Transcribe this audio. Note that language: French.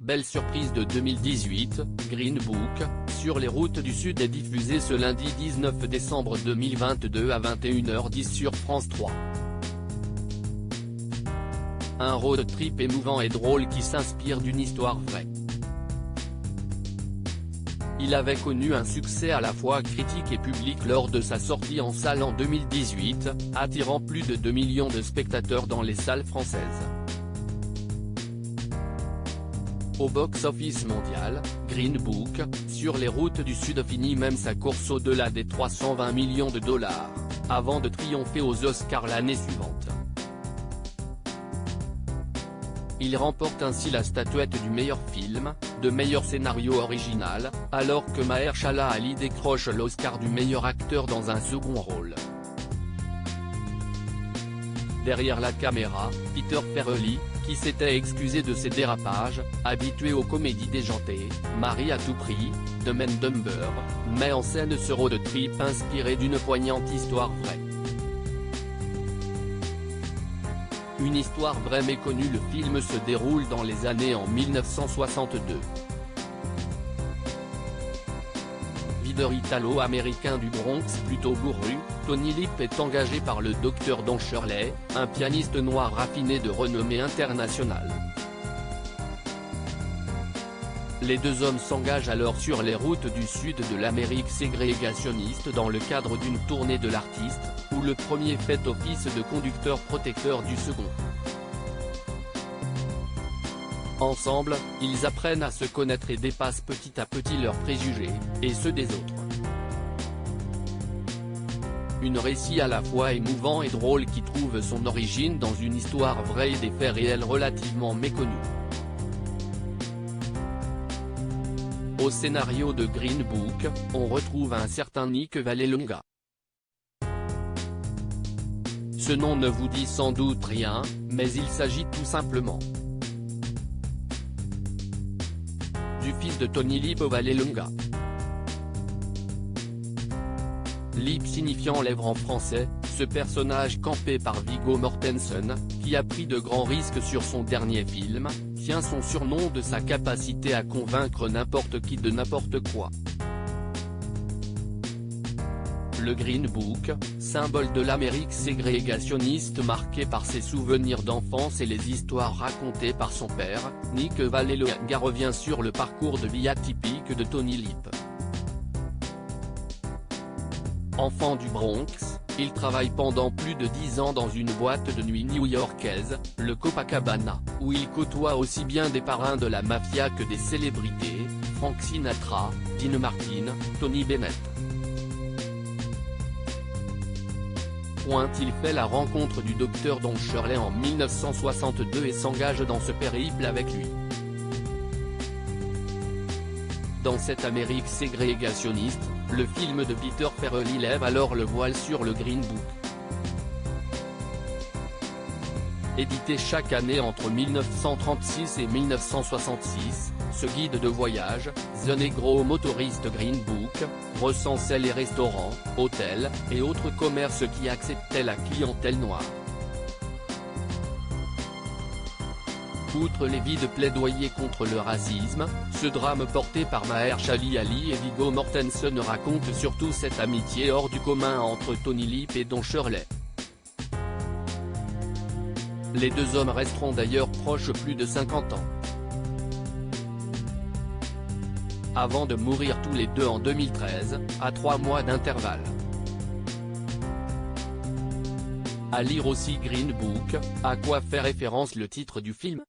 Belle surprise de 2018, Green Book, sur les routes du Sud est diffusé ce lundi 19 décembre 2022 à 21h10 sur France 3. Un road trip émouvant et drôle qui s'inspire d'une histoire vraie. Il avait connu un succès à la fois critique et public lors de sa sortie en salle en 2018, attirant plus de 2 millions de spectateurs dans les salles françaises. Au box-office mondial, Green Book, sur les routes du Sud finit même sa course au-delà des 320 millions de dollars, avant de triompher aux Oscars l'année suivante. Il remporte ainsi la statuette du meilleur film, de meilleur scénario original, alors que Mahershala Ali décroche l'Oscar du meilleur acteur dans un second rôle. Derrière la caméra, Peter Farrelly, qui s'était excusé de ses dérapages, habitué aux comédies déjantées, Marie à tout prix, Dumb and Dumber, met en scène ce road trip inspiré d'une poignante histoire vraie. Une histoire vraie méconnue. Le film se déroule dans les années en 1962. Videur italo-américain du Bronx plutôt bourru, Tony Lip est engagé par le Dr Don Shirley, un pianiste noir raffiné de renommée internationale. Les deux hommes s'engagent alors sur les routes du sud de l'Amérique ségrégationniste dans le cadre d'une tournée de l'artiste, où le premier fait office de conducteur protecteur du second. Ensemble, ils apprennent à se connaître et dépassent petit à petit leurs préjugés, et ceux des autres. Un récit à la fois émouvant et drôle qui trouve son origine dans une histoire vraie et des faits réels relativement méconnus. Au scénario de Green Book, on retrouve un certain Nick Vallelonga. Ce nom ne vous dit sans doute rien, mais il s'agit tout simplement du fils de Tony Lip Vallelonga. Lip signifiant lèvre en français, ce personnage campé par Viggo Mortensen, qui a pris de grands risques sur son dernier film, tient son surnom de sa capacité à convaincre n'importe qui de n'importe quoi. Le Green Book, symbole de l'Amérique ségrégationniste marquée par ses souvenirs d'enfance et les histoires racontées par son père, Nick Vallelonga revient sur le parcours de vie atypique de Tony Lip. Enfant du Bronx, il travaille pendant plus de 10 ans dans une boîte de nuit new-yorkaise, le Copacabana, où il côtoie aussi bien des parrains de la mafia que des célébrités, Frank Sinatra, Dean Martin, Tony Bennett. Il fait la rencontre du Dr Don Shirley en 1962 et s'engage dans ce périple avec lui. Dans cette Amérique ségrégationniste, le film de Peter Farrelly lève alors le voile sur le Green Book. Édité chaque année entre 1936 et 1966, ce guide de voyage, The Negro Motorist Green Book, recensait les restaurants, hôtels, et autres commerces qui acceptaient la clientèle noire. Outre les vides plaidoyers contre le racisme, ce drame porté par Mahershala Ali et Viggo Mortensen raconte surtout cette amitié hors du commun entre Tony Lip et Don Shirley. Les deux hommes resteront d'ailleurs proches plus de 50 ans. Avant de mourir tous les deux en 2013, à 3 mois d'intervalle. À lire aussi Green Book, à quoi fait référence le titre du film.